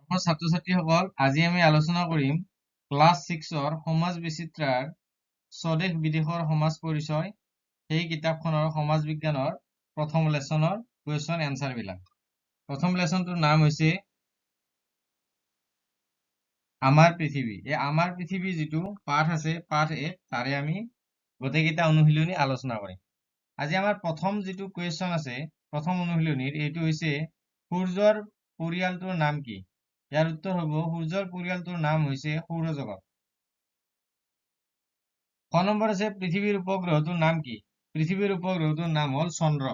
মোৰ ছাত্ৰ-ছাত্ৰীসকল, আজি আমি আলোচনা কৰিম ক্লাছ 6ৰ সমাজ বিচিত্ৰাৰ স্বদেশ বিদেশৰ সমাজ পৰিচয় সেই কিতাপখনৰ সমাজ বিজ্ঞানৰ প্ৰথম লেচনৰ কুৱেশ্যন এনচাৰ বিলাক। প্ৰথম লেচনটোৰ নাম হৈছে আমাৰ পৃথিৱী। এই আমাৰ পৃথিৱী যিটো পাঠ আছে, পাঠ 1, তাৰে আমি গোটেইকেইটা অনুশীলনী আলোচনা কৰিম। আজি আমাৰ প্ৰথম যিটো কুৱেশ্যন আছে, প্ৰথম অনুশীলনীৰ এইটো হৈছে সূৰ্যৰ পৰিয়ালটোৰ নাম কি? ইয়াৰ উত্তৰ হ'ব সূৰ্যৰ পৰিয়ালটোৰ নাম হৈছে সৌৰজগত। ক নম্বৰ আছে পৃথিৱীৰ উপগ্ৰহটোৰ নাম কি? পৃথিৱীৰ উপগ্ৰহটোৰ নাম হ'ল চন্দ্ৰ।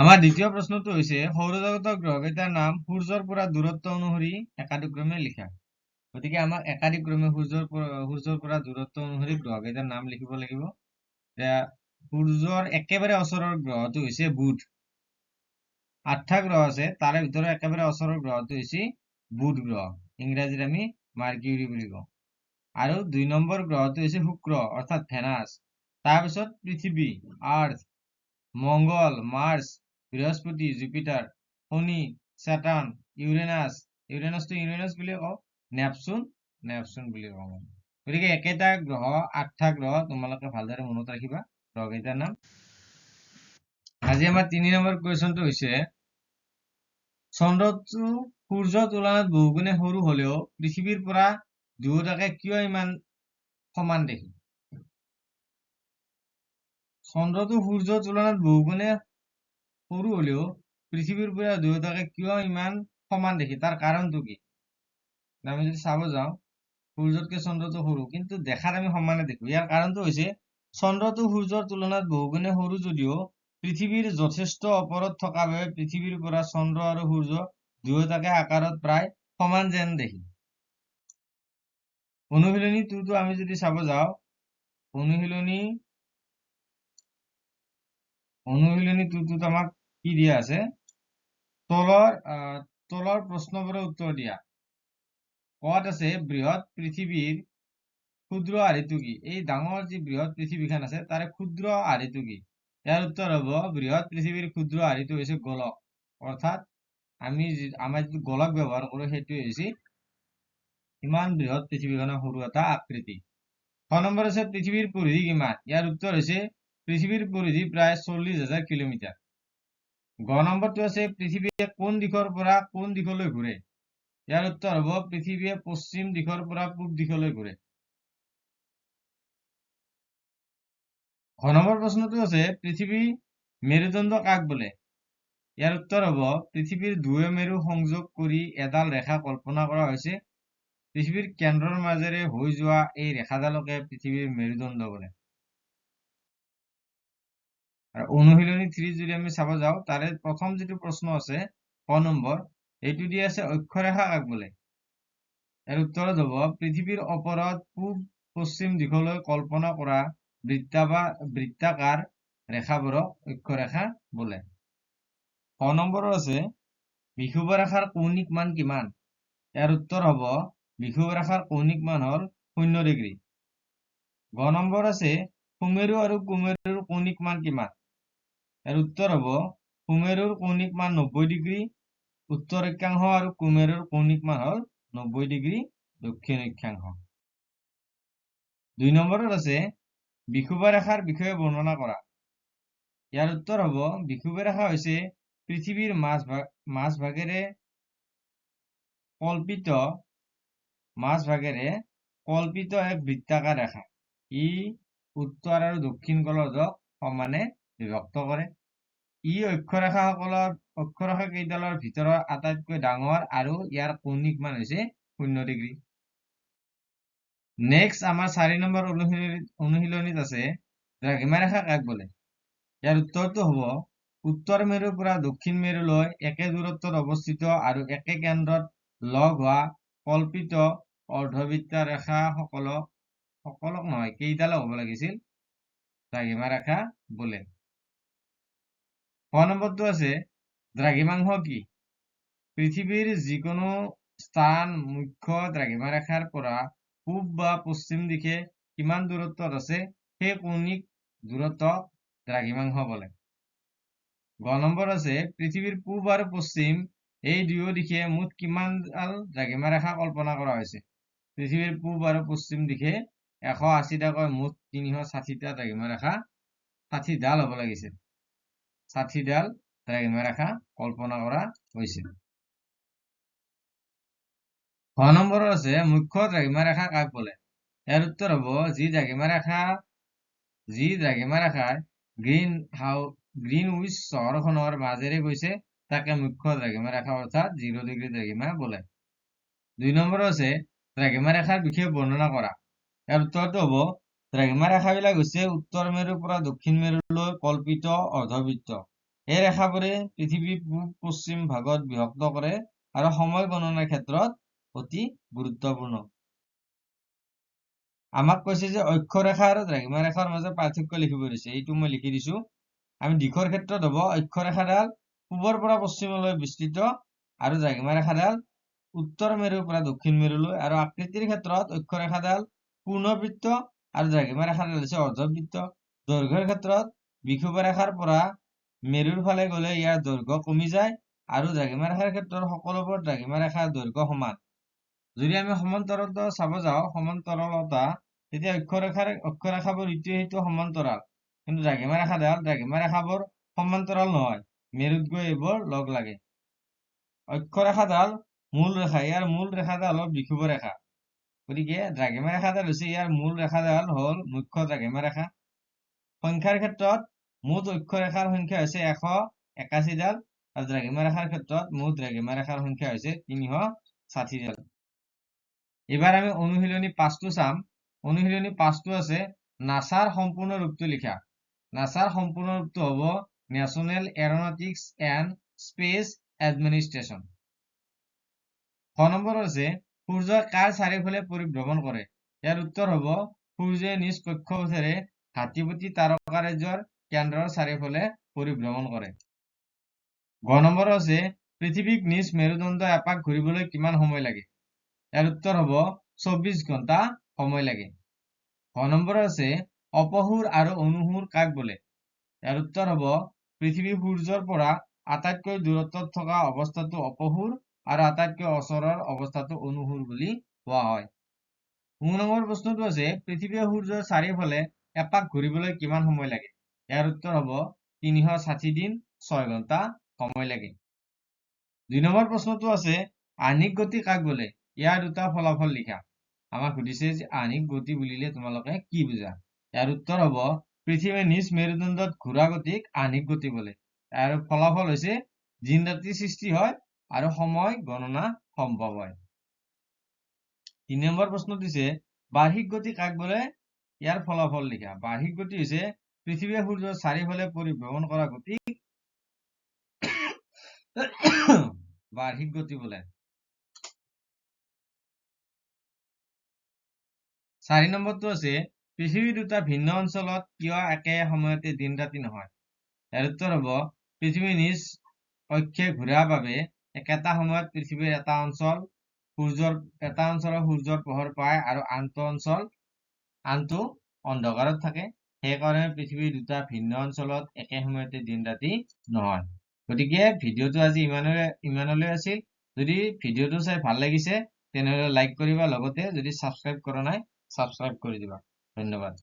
আমাৰ দ্বিতীয় প্ৰশ্নটো হৈছে সৌৰজগতৰ গ্ৰহকেইটাৰ নাম সূৰ্যৰ পৰা দূৰত্ব অনুসৰি একাদিক্ৰমে লিখা। গতিকে আমাক একাদিক্ৰমে সূৰ্যৰ পৰা দূৰত্ব অনুসৰি গ্ৰহকেইটাৰ নাম লিখিব লাগিব। সূৰ্যৰ একেবাৰে ওচৰৰ গ্ৰহটো হৈছে বুধ। 8টা গ্ৰহ আছে, তাৰে ভিতৰত একেবাৰে ওচৰৰ গ্ৰহটো হৈছে বুধ গ্ৰহ। ইংৰাজীত আমি মাৰ্কিউৰি বুলি কওঁ। আৰু 2 নম্বৰ গ্ৰহটো হৈছে শুক্ৰ অৰ্থাৎ ভেনাছ। তাৰপিছত পৃথিৱী, আৰ্থ, মংগল, মাৰ্চ, বৃহস্পতি, জুপিটাৰ, শনি, চেটাৰ্ণ, ইউৰেনাছটো ইউৰেনাছ বুলি কওঁ, নেপচুন বুলি কওঁ। গতিকে একেটা গ্ৰহ 8টা গ্ৰহ তোমালোকে ভালদৰে মনত ৰাখিবা গ্ৰহকেইটাৰ নাম। আজি আমাৰ 3 নম্বৰ কুৱেশ্যনটো হৈছে চন্দ্ৰটো সূৰ্যৰ তুলনাত বহুগুণে সৰু হলেও পৃথিৱীৰ পৰা দুয়োটাকে কিয় ইমান সমান দেখি? চন্দ্ৰটো সূৰ্যৰ তুলনাত বহুগুণে সৰু হলেও পৃথিৱীৰ পৰা দুয়োটাকে কিয় ইমান সমান দেখি? তাৰ কাৰণটো কি? আমি যদি চাব যাওঁ, সূৰ্যতকে চন্দ্ৰটো সৰু, কিন্তু দেখাত আমি সমানে দেখো। ইয়াৰ কাৰণটো হৈছে চন্দ্ৰটো সূৰ্যৰ তুলনাত বহুগুণে সৰু যদিও পৃথিৱীৰ যথেষ্ট ওপৰত থকা বাবে পৃথিৱীৰ পৰা চন্দ্ৰ আৰু সূৰ্য দুয়োটাকে আকাৰত প্ৰায় সমান যেন দেখি। অনুশীলনী 2টো আমি যদি চাব যাওঁ, অনুশীলনী 2টোত আমাক কি দিয়া আছে? তলৰ প্ৰশ্নবোৰৰ উত্তৰ দিয়া। ক'ত আছে বৃহৎ পৃথিৱীৰ ক্ষুদ্ৰ আৰ্হিটো কি? এই ডাঙৰ যি বৃহৎ পৃথিৱীখন আছে তাৰে ক্ষুদ্ৰ আৰ্হিটো কি? ইয়াৰ উত্তৰ হ'ব বৃহৎ পৃথিৱীৰ ক্ষুদ্ৰ আৰ্হিটো হৈছে গোলক। অৰ্থাৎ আমাৰ যিটো গোলক ব্যৱহাৰ কৰো সেইটো হৈছে ইমান বৃহৎ পৃথিৱীখনৰ সৰু এটা আকৃতি। 6 নম্বৰ আছে পৃথিৱীৰ পৰিধি কিমান? ইয়াৰ উত্তৰ হৈছে পৃথিৱীৰ পৰিধি প্ৰায় 40,000 কিলোমিটাৰ। গ নম্বৰটো আছে পৃথিৱীয়ে কোন দিশৰ পৰা কোন দিশলৈ ঘূৰে? ইয়াৰ উত্তৰ হ'ব পৃথিৱীয়ে পশ্চিম দিশৰ পৰা পূব দিশলৈ ঘূৰে। ঘ নম্বৰ প্ৰশ্নটো আছে পৃথিৱী মেৰুদণ্ড কাক বোলে? ইয়াৰ উত্তৰ হ'ব পৃথিৱীৰ দুয়ো মেৰু সংযোগ কৰি এডাল ৰেখা কল্পনা কৰা হৈছে। পৃথিৱীৰ কেন্দ্ৰৰ মাজেৰে হৈ যোৱা এই ৰেখাডালকে পৃথিৱীৰ মেৰুদণ্ড বোলে। আৰু অনুশীলনী 3 যদি আমি চাব যাওঁ, তাৰে প্ৰথম যিটো প্ৰশ্ন আছে ক নম্বৰ, এইটো দি আছে অক্ষৰেখা কাক বোলে? ইয়াৰ উত্তৰত হ'ব পৃথিৱীৰ ওপৰত পূব পশ্চিম দিশলৈ কল্পনা কৰা বৃত্তাকাৰ ৰেখাবোৰক অক্ষৰেখা বোলে। ক নম্বৰৰ আছে বিষুৱ ৰেখাৰ কৌণিক মান কিমান? ইয়াৰ উত্তৰ হ'ব বিষুৱ ৰেখাৰ কৌণিক মান হ'ল 0 ডিগ্ৰী। গ নম্বৰ আছে সুমেৰু আৰু কুমেৰুৰ কৌণিক মান কিমান? ইয়াৰ উত্তৰ হ'ব সুমেৰুৰ কৌণিক মান 90 ডিগ্ৰী উত্তৰ অক্ষাংশ আৰু কুমেৰুৰ কৌণিক মান হ'ল 90 ডিগ্ৰী দক্ষিণ অক্ষাংশ। 2 নম্বৰত আছে বিষুৱ ৰেখাৰ বিষয়ে বৰ্ণনা কৰা। ইয়াৰ উত্তৰ হ'ব বিষুৱ ৰেখা হৈছে পৃথিৱীৰ মাজভাগেৰে কল্পিত এক বৃত্তাকাৰ ৰেখা। ই উত্তৰ আৰু দক্ষিণ গোলকক সমানে বিভক্ত কৰে। ই অক্ষৰেখা কেইডালৰ ভিতৰত আটাইতকৈ ডাঙৰ আৰু ইয়াৰ কৌণিক মান হৈছে 0 ডিগ্ৰী। নেক্সট আমাৰ 4 নম্বৰ অনুশীলনীত আছে দ্ৰাঘিমা ৰেখা কাক বোলে? ইয়াৰ উত্তৰটো হ'ব উত্তৰ মেৰুৰ পৰা দক্ষিণ মেৰুলৈ একে দূৰত্বত অৱস্থিত আৰু একে কেন্দ্ৰত লগ হোৱা কল্পিত অৰ্ধবৃত্ত ৰেখা সকলক নহয়, কেইডালক হ'ব লাগিছিল দ্ৰাঘিমা ৰেখা বোলে। ক নম্বৰটো আছে দ্ৰাঘিমাংশ কি? পৃথিৱীৰ যিকোনো স্থান মুখ্য দ্ৰাঘিমা ৰেখাৰ পৰা পূব বা পশ্চিম দিশে কিমান দূৰত্বত আছে সেই কৌণিক দূৰত্বক দ্ৰাঘিমাংশ বোলে। গ নম্বৰ আছে পৃথিৱীৰ পূব আৰু পশ্চিম এই দুয়ো দিশে মুঠ কিমানডাল দ্ৰাঘিমা ৰেখা কল্পনা কৰা হৈছে? পৃথিৱীৰ পূব আৰু পশ্চিম দিশে 180টাকৈ মুঠ 360টা দ্ৰাঘিমা ৰেখা 60ডাল হ'ব লাগিছিল 60ডাল দ্ৰাঘিমা ৰেখা কল্পনা কৰা হৈছে। খ নম্বৰৰ আছে মুখ্য দ্ৰাঘিমা ৰেখা কাক বোলে? ইয়াৰ উত্তৰ হ'ব যি দ্ৰাঘিমা ৰেখাই গ্ৰীণউইচ চহৰখনৰ মাজেৰে গৈছে তাকে মুখ্য দ্ৰাঘিমা ৰেখা অৰ্থাৎ 0 ডিগ্ৰী দ্ৰাঘিমা বোলে। 2 নম্বৰ আছে দ্ৰাঘিমা ৰেখাৰ বিষয়ে বৰ্ণনা কৰা। ইয়াৰ উত্তৰটো হ'ব দ্ৰাঘিমা ৰেখাবিলাক হৈছে উত্তৰ মেৰুৰ পৰা দক্ষিণ মেৰুলৈ কল্পিত অৰ্ধবৃত্ত। এই ৰেখাবোৰে পৃথিৱীৰ পূব পশ্চিম ভাগত বিভক্ত কৰে আৰু সময় গণনাৰ ক্ষেত্ৰত অতি গুৰুত্বপূৰ্ণ। আমাক কৈছে যে অক্ষৰেখা আৰু দ্ৰাঘিমা ৰেখাৰ মাজত পাৰ্থক্য লিখিব দিছে, এইটো মই লিখি দিছো। আমি দিশৰ ক্ষেত্ৰত হ'ব অক্ষৰেখাডাল পূবৰ পৰা পশ্চিমলৈ বিস্তৃত আৰু দ্ৰাঘিমা ৰেখাডাল উত্তৰ মেৰুৰ পৰা দক্ষিণ মেৰুলৈ, আৰু আকৃতিৰ ক্ষেত্ৰত অক্ষৰেখাডাল পূৰ্ণবৃত্ত আৰু দ্ৰাঘিমা ৰেখাডাল হৈছে অৰ্ধবৃত্ত। দৈৰ্ঘ্যৰ ক্ষেত্ৰত বিষুৱ ৰেখাৰ পৰা মেৰুৰ ফালে গ'লে ইয়াৰ দৈৰ্ঘ্য কমি যায় আৰু দ্ৰাঘিমা ৰেখাৰ ক্ষেত্ৰত সকলোবোৰ দ্ৰাঘিমা ৰেখাৰ দৈৰ্ঘ্য সমান। যদি আমি সমান্তৰালতা চাব যাওঁ সমান্তৰালতা তেতিয়া অক্ষৰেখাবোৰ ইটোৱে সিটো সমান্তৰাল, কিন্তু দ্ৰাঘিমা ৰেখাবোৰ সমান্তৰাল নহয়, মেৰুত গৈ এইবোৰ লগ লাগে। অক্ষৰেখাডাল মূল ৰেখা, ইয়াৰ মূল ৰেখাডাল হ'ল বিষুৱ ৰেখা, গতিকে দ্ৰাঘিমা ৰেখাডাল হৈছে ইয়াৰ মূল ৰেখাডাল হ'ল মুখ্য দ্ৰাঘিমা ৰেখা। সংখ্যাৰ ক্ষেত্ৰত মুঠ অক্ষৰেখাৰ সংখ্যা হৈছে 181ডাল আৰু দ্ৰাঘিমা ৰেখাৰ ক্ষেত্ৰত মুঠ দ্ৰাঘিমা ৰেখাৰ সংখ্যা হৈছে 360ডাল। এবাৰ আমি অনুশীলনী 5টো চাম। অনুশীলনী 5টো আছে নাছাৰ সম্পূৰ্ণ ৰূপটো লিখা। নাছাৰ সম্পূৰ্ণ ৰূপটো হ'ব national aeronautics and space administration. খ নম্বৰ আছে সূৰ্যই কাৰ চাৰিওফালে পৰিভ্ৰমণ কৰে? ইয়াৰ উত্তৰ হ'ব সূৰ্যই নিজ কক্ষপথেৰে হাতীপতি তাৰকাৰাজ্যৰ কেন্দ্ৰৰ চাৰিওফালে পৰিভ্ৰমণ কৰে। গ নম্বৰ আছে পৃথিৱীক নিজ মেৰুদণ্ড এপাক ঘূৰিবলৈ কিমান সময় লাগে? ইয়াৰ উত্তৰ হ'ব 24 ঘণ্টা সময় লাগে। খ নম্বৰ আছে অপসূৰ আৰু অনুসূৰ কাক বোলে? ইয়াৰ উত্তৰ হ'ব পৃথিৱী সূৰ্যৰ পৰা আটাইতকৈ দূৰত্বত থকা অৱস্থাটো অপসূৰ আৰু আটাইতকৈ ওচৰৰ অৱস্থাটো অনুসূৰ বুলি কোৱা হয়। 9 নম্বৰ প্ৰশ্নটো আছে পৃথিৱীয়ে সূৰ্যৰ চাৰিওফালে এপাক ঘূৰিবলৈ কিমান সময় লাগে? ইয়াৰ উত্তৰ হ'ব 360 দিন 6 ঘণ্টা সময় লাগে। 2 নম্বৰ প্ৰশ্নটো আছে আহ্নিক গতি কাক বোলে? ইয়াৰ দুটা ফলাফল লিখা। আমাক সুধিছে যে আহ্নিক গতি বুলিলে তোমালোকে কি বুজা? ইয়াৰ উত্তৰ হ'ব পৃথিৱীয়ে নিজ মেৰুদণ্ডত ঘূৰা গতিক আহ্নিক গতি বোলে। ইয়াৰ ফলাফল হৈছে দিন ৰাতি সৃষ্টি হয় আৰু সময় গণনা সম্ভৱ হয়। 3 নম্বৰ প্ৰশ্ন দিছে বাৰ্ষিক গতি কাক বোলে? ইয়াৰ ফলাফল লিখা। বাৰ্ষিক গতি হৈছে পৃথিৱীয়ে সূৰ্যৰ চাৰিওফালে পৰিভ্ৰমণ কৰা গতিক বাৰ্ষিক গতি বোলে। 4 নম্বৰটো আছে পৃথিৱীৰ দুটা ভিন্ন অঞ্চলত কিয় একে সময়তে দিন ৰাতি নহয়? ইয়াৰ উত্তৰ হ'ব পৃথিৱী নিজ অক্ষে ঘূৰাৰ বাবে একেটা সময়ত পৃথিৱীৰ এটা অঞ্চলৰ সূৰ্যৰ পোহৰ পায় আৰু আনটো অন্ধকাৰত থাকে, সেইকাৰণে পৃথিৱীৰ দুটা ভিন্ন অঞ্চলত একে সময়তে দিন ৰাতি নহয়। গতিকে ভিডিঅ'টো আজি ইমানলৈ আছিল। যদি ভিডিঅ'টো চাই ভাল লাগিছে তেনেহ'লে লাইক কৰিবা, লগতে যদি ছাবস্ক্ৰাইব কৰা নাই ছাবস্ক্ৰাইব কৰি দিবা। ধন্যবাদ।